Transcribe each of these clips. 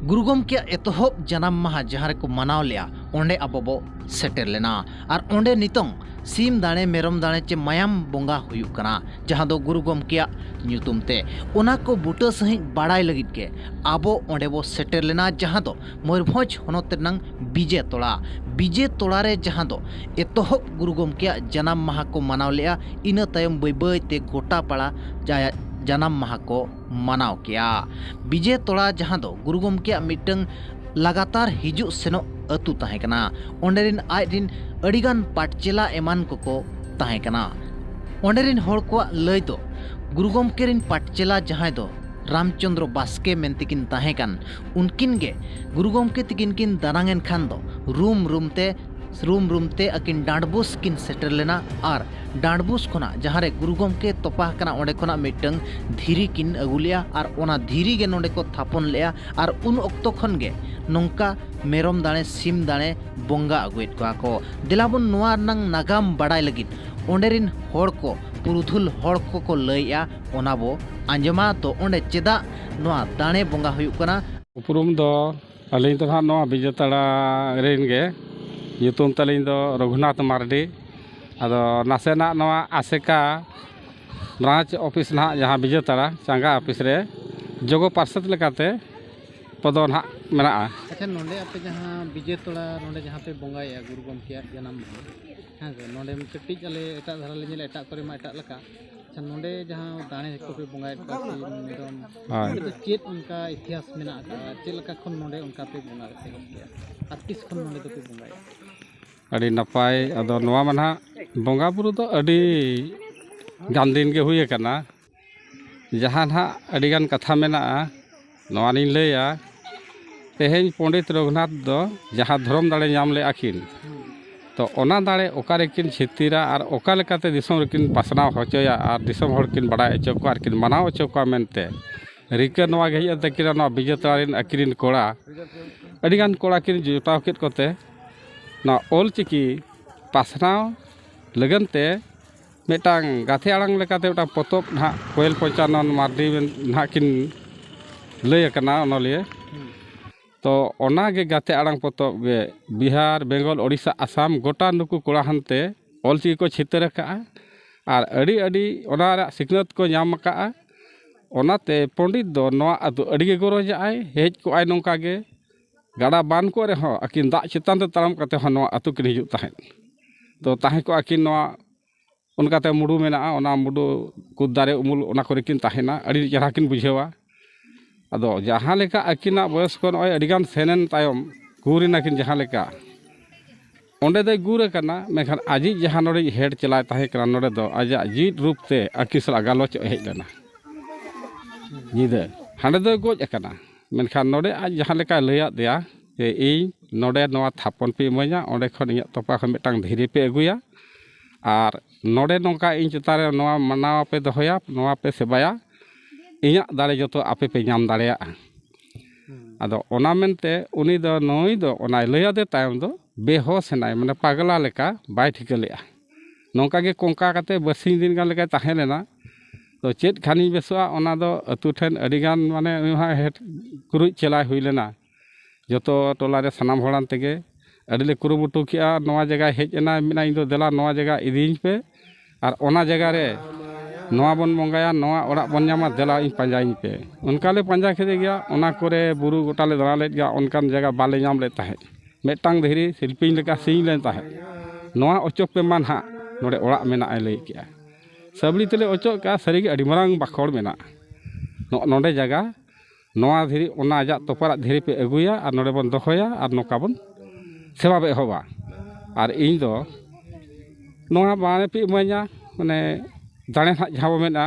गुरु गमके एतहब जनाम माहा जहाँ को मनाव लिया ओंडे अब बो सेटर लेना और ओंडे नितों सीम दाणे मेरम दाणे चे मायाम बोंगा हुयुक कना जहाँ दो गुरु गमके ᱧᱩᱛᱩᱢ ᱛᱮ ᱚᱱᱟ ᱠᱚ ᱵᱩᱴᱟᱹ ᱥᱟᱺᱦᱤᱡ ᱵᱟᱲᱟᱭ ᱞᱟᱹᱜᱤᱫ ᱜᱮ ᱟᱵᱚ ᱚᱸᱰᱮ ᱵᱚ ᱥᱮᱴᱮᱨ ᱞᱮᱱᱟ ᱡᱟᱦᱟᱸ ᱫᱚ ᱢᱚᱭᱩᱨᱵᱷᱚᱸᱡᱽ ᱦᱚᱱᱚᱛ ᱨᱮᱱᱟᱝ ᱵᱤᱡᱮ ᱛᱚᱲᱟ ᱨᱮ ᱡᱟᱦᱟᱸ ᱫᱚ ᱮᱛᱚᱦᱚᱵ ᱜᱩᱨᱩ ᱜᱚᱢᱠᱮᱭᱟᱜ ᱡᱟᱱᱟᱢ ᱢᱟᱦᱟ ᱠᱚ ᱢᱟᱱᱟᱣ ᱞᱮᱜᱼᱟ। ᱤᱱᱟᱹ ᱛᱟᱭᱚᱢ ᱵᱟᱹᱭ ᱵᱟᱹᱭᱛᱮ ᱜᱚᱴᱟ ᱯᱟᱲᱟ ᱡᱟᱱᱟᱢ ᱢᱟᱦᱟ ᱠᱚ ᱢᱟᱱᱟᱣ ᱠᱮᱜᱼᱟ। ᱵᱤᱡᱮ ᱛᱚᱲᱟ ᱡᱟᱦᱟᱸ ᱫᱚ ᱜᱩᱨु ᱜᱚᱢᱠᱮᱭᱟᱜ ᱢᱤᱫᱴᱟᱝ लगातार हिजुग सेनोग अतु ताहें कना ओंडेरिन आइरिन अड़ीगान पाटचेला एमान को ताहें कना। ओंडेरिन होड़ को लय दो गुरु गमकेरिन पाटचेला जहां दो रामचंद्र बास्के मेंतिकिन ताहें कन उनकिन गे गुरु गमके तिकिन किन दानांगेन खान दो रूम ते अकिन डांडबुस किन सेटर लेना और डांडबुस खोना जहाँ रे गुरु गमके तोपा कना ओंडे खोना मिटंग धीरी किन अगुलिया और ओना धीरी गे नोंडे को थापन लेया और उन ऑक्तो खन गे नोंका मेरम दाणे सिम दाणे बोंगा अगुएत को दिलाबुन नोआ नंग नागाम बाड़ाय लगित ओंडेरिन होड़ को पुरुधुल होड़ को लयया ओना बो आंजमा तो ओंडे चेदा नोआ दाणे बोंगा हुयुक कना। उपरुम दो अलिं तो हां नोआ बिजेतड़ा रेन गे ᱧᱩᱛᱩᱢ ᱛᱟᱹᱞᱤᱧ ᱫᱚ रघुनाथ मार्डी अदो नासेना नोआ आसेका ब्रांच ऑफिस ना जहां बिजेतड़ा चांगा ऑफिस रे जोगो पार्षद लेकाते पदो ना मेना। अच्छा नोंडे आपे जहां बिजे तोड़ा नोंडे जहां पे बोंगाया गुरु गमके जन्म हां नोंडे कटिज आले एटा धारा ले नेला एटा करे मा एटा लका अच्छा नोंडे जहां दाणे को पे बोंगाय का एकदम हां चेत उनका इतिहास मेना का चेत लका खन नोंडे उनका पे बोंगा ते गया और किस खन नोंडे तो पे बोंगाया अड़ी नपाय अदो नोआ माना बोंगा बुरु तो अड़ी गान दिन के हुए कना जहां ना अड़ी गान कथा मेना नोआ नि लैया तेहें पंडित रघुनाथ दो जहां धर्म दाड़े नाम ले आखिन तो ओना दाड़े ओकारे किन छितीरा और ओका लेकाते दिसम रेकिन पासनाव होचोया और दिसम हर किन बड़ाय अचो को और किन मनाव अचो को मेनते रिका नोआ गे हिया तकिरा नोआ बिजेतरारिन अकिरिन कोड़ा अड़ी गान कोड़ा किन जुटाव केत कोते ना ओल चिकी पासनाव लगनते मेटांग गाथे आड़ांग लेकाते उटा पोतोब ना कोयल पंचानन मार्डी ना किन लय कना ओनलिए तो ओना गे गाते आड़ांग पोतोब गे बिहार बेंगल ओडिशा आसाम गोटा नुकु कोड़ा हनते ओल चिकी को छितर का और अड़ी अड़ी ओना रा सिखनत को नाम का ओनाते पंडित दो नोआ अदु अड़ी गे गरजाय हेज को आय नोंका गे गाड़ा बान को रहो अकिन दा चितान ते ताराम कते हो नोआ अतु किन हिजुग ताहें तो ताहें को अकिन नोआ उनकाते मुडू मेना ओना मुडू कुद दारे उमुल ओना को किन ताहेना अड़ी चेहरा किन बुझेवा अदो जहां लेका अकिना बयस को नय अडिगान सेनेन तायम गुरिना किन जहां लेका ओंडे दे गुर कना मेखान आजी जहां नोडे हेड चलाय ताहे कना नोडे दो आजा जीत रूप ते अकिसला गालोच हेज लेना निदे हांडे दो गोज कना मेनखान नोडे आज जहां लेका लैया दिया जे इ नोडे नोआ थापन पे इमाया ओंडे खन इया तोपा खन मिटांग धीरे पे अगुया और नोडे नोंका इन चतारे नोआ मनावा पे दोहया नोआ पे सेबाया इया दाड़े जतो आपे पे नाम दाड़ेया आदो ओना मेनते उनी दो नोई दो ओना लैया दे तायम दो बेहोश नाय माने पागला लेका बाय ठिकलेया नोंका गे कोंका काते बसिं दिन गान लेका ताहे लेना तो चेत खानी बेसवा ओना दो अतु ठेन अडिगान माने हेड कुरुज चला हुई लेना जतो टोला रे सनाम होड़ान तेगे अडिले कुरुमुटु किया नोआ जगह हेज एना मिना इन दो देला नोआ जगह इदिन पे और ओना जगह रे नोआ बन बोंगाया नोआ ओड़ा बन न्यामा देला इन पंजाइन पे उनकाले पंजा खेदे गया ओना कोरे बुरु गोटाले दरा लेत गया उनकान जगह बाले नाम ले ताहे मेटांग धीरी शिल्पी लेका सिंग लेन ताहे नोआ ओचोक पे मान हा नोडे ओड़ा मेना ए लई किया सबली तले ओचोक का सरीगे अडी मरांग बाखोड़ मेना नोडे जगह नोआ धीरी ओना आजा तोपारा धीरी पे अगुया और नोडे बन दोहया और नोका बन सेवा बे होबा और इन दो नोआ बाने पे इमाया माने दाणे ना जहाँ बो मेना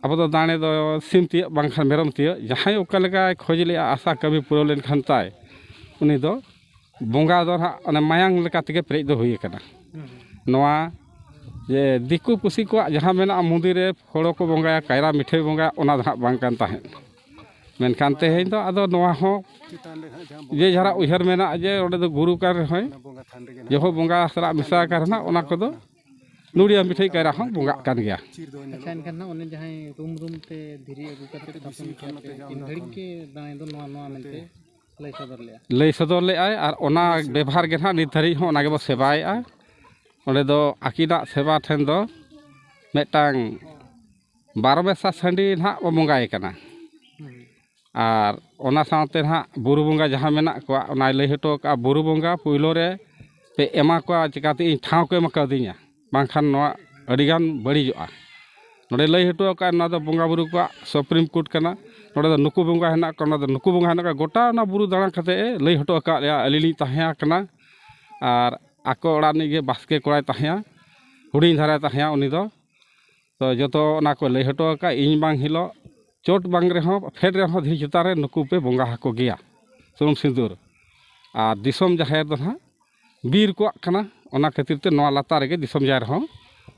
अब तो दाणे दो सिम तिय बांखान मेरम तिय जहाँ ओका लेका खोज ले आशा कभी पूरा लेन खान ताय उनी दो बोंगा दो ना अने मायांग लेका तेगे प्रेज दो हुई कना नोआ जे दिकु पुसी को जहाँ मेना मंदिर रे होड़ो को बोंगाया कायरा मिठे बोंगा ओना दो बांग कान ताहें मेनखान तेहें दो आदो नोआ हो जे जरा उहर मेना जे ओडे दो गुरु कार होय जो बोंगा सरा मिसा करना ओना को दो नुड़िया मिठाई कायरा हम बोंगा कान गया अच्छा इनखान ना उन्हें जहाँ रूम रूम ते धीरे अगू करते थापन किया इन घड़ी के दाएं दो नवा मिलते लई सदर ले आय और ओना व्यवहार के ना नित धरी हो ओना के बो सेवाय आ ओंडे दो आकिना सेवा ठेन दो मेटांग 12 मेसा संडी ना बो बोंगाय कना और ओना साथे ना बुरु बोंगा जहाँ मेना को ओना लई हटो का बुरु बोंगा पुइलो रे पे एमा को चिकाते इन ठाव को एमा कदिया बांखान नोआ अडिगान बड़ीजोआ नोडे लई हटो का ना दो बोंगा बुरु को सुप्रीम कोर्ट कना नोडे दो नुकु बोंगा हेना कना दो नुकु बोंगा हेना गोटा ना बुरु दाणा कते लई हटो का अलिली ताहेया कना और आको ओड़ा निगे बास्के कोड़ाय ताहेया हुडिंग धारा ताहेया उनी दो तो जतो ना को लई हटो का इन बांग हिलो चोट बांग रे हो फेड रे हो धी चतारे नुकु पे बोंगा हको गया सुनुम सिंदूर और दिसम जाहेर दो ना बीर को कना ओना खातिर ते नोआ लाता रे दिसम जाहेर हो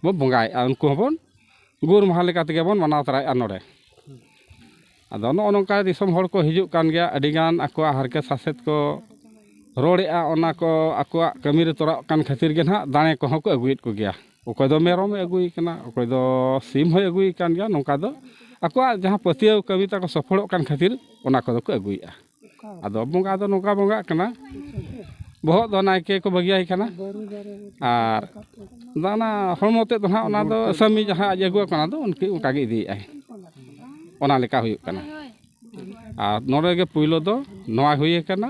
बो बोंगाय उनको हबन गुर महा लेका तेगे बन मनाव तराय नोडे आदो नो नोंका दिसम हर को हिजुक कान गया अडिगान आकोआ हारके सासेत को रोड़ेआ ओना को आकोआ कमी रे तोरा कान खातिर गे ना दाणे को को अगुइट को गया ओकय दो मेरम अगुई कना ओकय दो सिम हो अगुई कान गया नोंका दो आकोआ जहां पतियो कमी ता को सफल कान खातिर ओना को को अगुइआ आदो बोंगा दो नोंका बोंगा कना बहुत दो नायके को बगियाई कना और दाना हरमोते दो ना ओना दो समी जहां अगुआ कना दो उनकी उनका गे इदी आय ओना लेका हुई कना और नोडे गे पुइलो दो नोआ हुई कना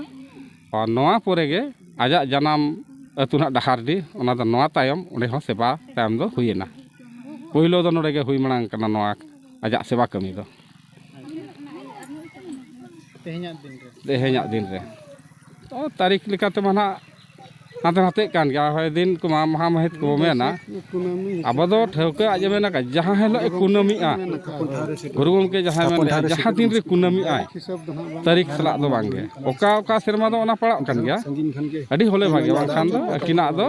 और नोआ पोरे गे आजा जनाम अतुना डहारडी ओना दो नोआ तायम ओंडे हो सेवा तायम दो हुईना पुइलो दो नोडे गे हुई मणांग कना नोआ आजा सेवा कमी दो तेहेኛ दिन रे तो तारीख लेकाते माना हाते हाते कान गया है दिन को महा महित को मेना अब दो ठेवके आज मेना का जहां हेलो कुनमी आ गुरु गमके जहां मेना जहां दिन रे कुनमी आ तारीख सला दो बांगे ओका ओका शर्मा दो ओना पड़ा कान गया अडी होले भागे बांखान दो किना दो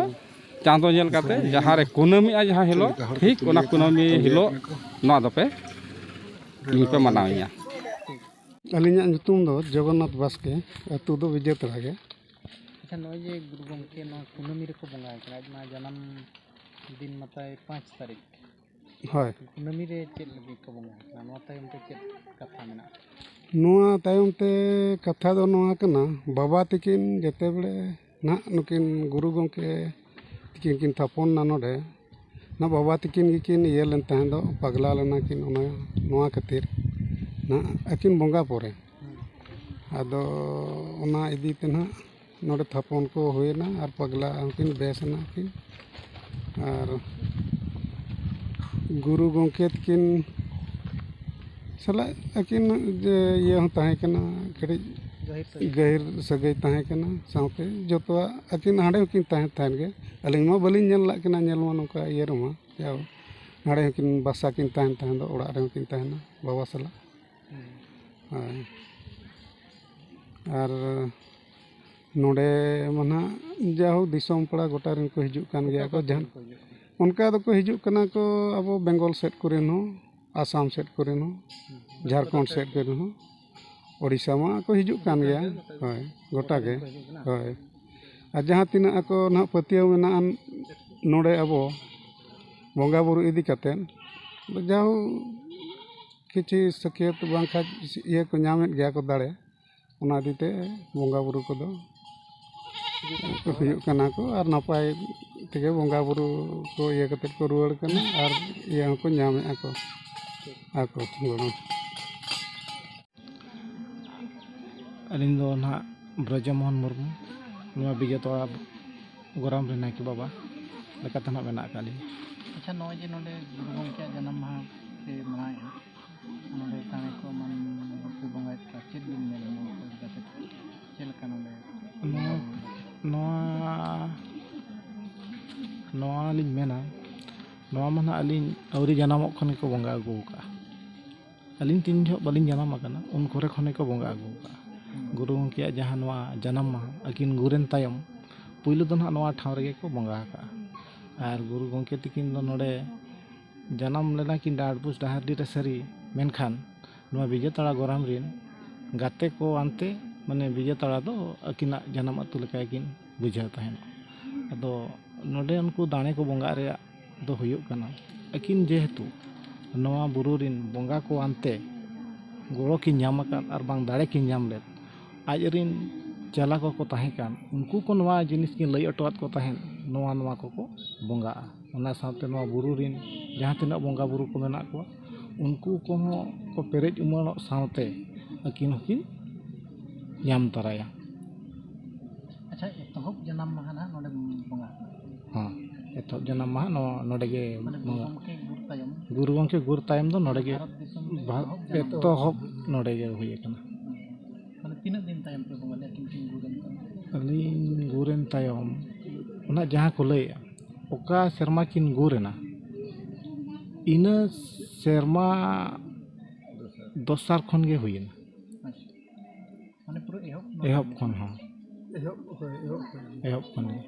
चांदो नेल काते जहां रे कुनमी आ जहां हेलो ठीक ओना कुनमी हेलो नो दो पे इन पे मनाविया अलिया ᱧᱩᱛᱩᱢ दो जगन्नाथ बास्के अतु दो विजय तरागे अच्छा नॉय जे गुरु गमके नो कुनमी रे को बंगा आज मा जन्म दिन मताय 5 तारीख हाय कुनमी रे चेल लगी को बंगा नवा तायम ते चेल कथा मेना नोआ तायम ते कथा दो नोआ कना बाबा तकिन जते बेले ना नुकिन गुरु गमके तकिन किन थापन ना नोडे ना बाबा तकिन गिकिन ये लन तहन दो पगला लना किन ओना नोआ खातिर ना अकिन बोंगा पोरे आदो ओना इदी ते ना नोडे थापन को होयना और पगला किन बेसना किन और गुरु गमके किन सला अकिन जे ये हो ताहे कना कड़ी गहिर सगई ताहे कना साथे जतवा अकिन हाडे किन ताहे ताहे गे अलिंग मा बलिन नेल ला कना नेल मा नोका ये रमा जाओ हाडे किन बासा किन ताहे ताहे दो ओड़ा रे किन ताहे ना बाबा सला और नोडे मना जाओ दिसम पड़ा गोटा रिन को हिजुक कान गया को जहां उनका दो को हिजुक कना को अब बेंगल सेट करेन हो आसाम सेट करेन हो झारखंड सेट करेन हो ओडिशा मा को हिजुक कान गया होय गोटा के होय आ जहां तिना को ना पतियो मेना नोडे अब बोंगा बुरु इदी कतेन जाओ किछि सकेत बांखा ये को नामेत गया को दाड़े ओना दीते बोंगा बुरु को दो हुयुक कना को और नपाय तेगे बोंगा बुरु को ये कते को रुवाड़ कना और ये को नामे आको आको गोड़ो अलिंग दो ना ब्रजमोहन मुर्मू नवा बिगे तो गोराम रे नायके बाबा लेका तना मेना काली अच्छा नॉय जे नोडे गुरु गमके जन्म माह से मनाय नोडे ताणे को मन को बंगाय का चेल दिन में नो गते चेल का नोडे नवा लिंग मेना नवा मना अलिंग अवरी जनामक खने को बंगा अगु का अलिंग तीन जो बलिंग जनाम आकना उन कोरे खने को बंगा अगु का गुरु गमके जहां नवा जन्म माह अकिन गुरेन तायम पुइलो दो ना नवा ठाव रे को बंगा का और गुरु गमके तकिन दो नोडे जन्म लेना किन डाडपुस डाहरडी रे सरी मेनखान नवा विजय तड़ा गोराम रिन गाते को आनते माने विजय तड़ा दो अकिना जन्म अतु लेका किन बुझाव तहन अदो नोडे उनको दाणे को बंगा रे ᱫᱚ ᱦᱩᱭᱩᱜ ᱠᱟᱱᱟ ᱟᱹᱠᱤᱱ ᱡᱮᱦᱮᱛᱩ ᱱᱚᱣᱟ ᱵᱩᱨᱩ ᱨᱤᱱ ᱵᱚᱸᱜᱟ ᱠᱚ ᱟᱱᱛᱮ ᱜᱚᱲᱚ ᱠᱤᱱ ᱧᱟᱢ ᱟᱠᱟᱫ ᱟᱨ ᱵᱟᱝ ᱫᱟᱲᱮ ᱠᱤᱱ ᱧᱟᱢ ᱞᱮᱫ, ᱟᱡ ᱨᱤᱱ ᱪᱮᱞᱟ ᱠᱚᱠᱚ ᱛᱟᱦᱮᱸ ᱠᱟᱱ ᱩᱱᱠᱩ ᱠᱚ ᱱᱚᱣᱟ ᱡᱤᱱᱤᱥ ᱠᱤᱱ ᱞᱟᱹᱭ ᱦᱚᱴᱚᱣᱟᱫ ᱠᱚ ᱛᱟᱦᱮᱸᱫ, ᱱᱚᱣᱟ ᱠᱚᱠᱚ ᱵᱚᱸᱜᱟᱜᱼᱟ᱾ ᱚᱱᱟ ᱥᱟᱶᱛᱮ ᱱᱚᱣᱟ ᱵᱩᱨᱩ ᱨᱤᱱ ᱡᱟᱦᱟᱸ ᱛᱤᱱᱟᱹᱜ ᱵᱚᱸᱜᱟ ᱵᱩᱨᱩ ᱠᱚ ᱢᱮᱱᱟᱜ ᱠᱚᱣᱟ ᱩᱱᱠᱩ ᱠᱚᱦᱚᱸ ᱠᱚ ᱯᱮᱨᱮᱡ ᱩᱢᱟᱹᱲᱚᱜ ᱥᱟᱶᱛᱮ ᱟᱹᱠᱤᱱ ᱦᱚᱸᱠᱤᱱ ᱧᱟᱢ ᱛᱚᱨᱟᱭᱟ᱾ ᱟᱪᱪᱷᱟ, ᱮᱛᱚᱦᱚᱵ ᱡᱟᱱᱟᱢ ᱢᱟᱦᱟ ᱱᱟᱦᱟᱜ ᱱᱚᱰᱮ ᱵᱚᱸᱜᱟ ᱦᱚᱸ ᱮᱛᱚᱦᱚᱵ ᱡᱟᱱᱟᱢ ᱢᱟᱦᱟ ᱱᱚᱰᱮ ᱜᱮ ᱢᱟᱱᱮ ᱜᱩᱨᱩ ᱜᱚᱢᱠᱮ ᱜᱩᱨ ᱛᱟᱭᱚᱢ ᱜᱩᱨᱩ ᱜᱚᱢᱠᱮ ᱜᱩᱨ ᱛᱟᱭᱚᱢ ᱫᱚ ᱱᱚᱰᱮ ᱜᱮ ᱵᱷᱟᱨᱚᱛ ᱫᱤᱥᱚᱢ ᱨᱮ ᱮᱛᱚᱦᱚᱵ ᱱᱚᱰᱮ ᱜᱮ ᱦᱩᱭ ᱟᱠᱟᱱᱟ᱾ ᱢᱟᱱᱮ ᱛᱤᱱᱟᱹᱜ ᱫᱤᱱ ᱛᱟᱭᱚᱢ ᱯᱮ ᱵᱚᱸᱜᱟ ᱞᱮᱫᱟ ᱠᱤᱱ ᱜᱩᱨᱮᱱ ᱛᱟᱭᱚᱢ? ᱟᱹᱞᱤᱧ ᱜᱩᱨᱮᱱ ᱛᱟᱭᱚᱢ ᱚᱱᱟ ᱡᱟᱦᱟᱸ ᱠᱚ ᱞᱟᱹᱭᱮᱜᱼᱟ ᱚᱠᱟ ᱥᱮᱨᱢᱟ ᱠᱤᱱ ᱜᱩᱨᱮᱱᱟ ᱤᱱᱟᱹ ᱥᱮᱨᱢᱟ ᱫᱚᱥᱟᱨ ᱠᱷᱚᱱ ᱜᱮ ᱦᱩᱭᱮᱱᱟ᱾ ᱟᱪᱪᱷᱟ, ᱢᱟᱱᱮ ᱯᱩᱨᱟᱹ ᱮᱦᱚᱵ ᱠᱷᱚᱱ ᱦᱚᱸ ᱮᱦᱚᱵ ᱠᱷᱚᱱ ᱜᱮ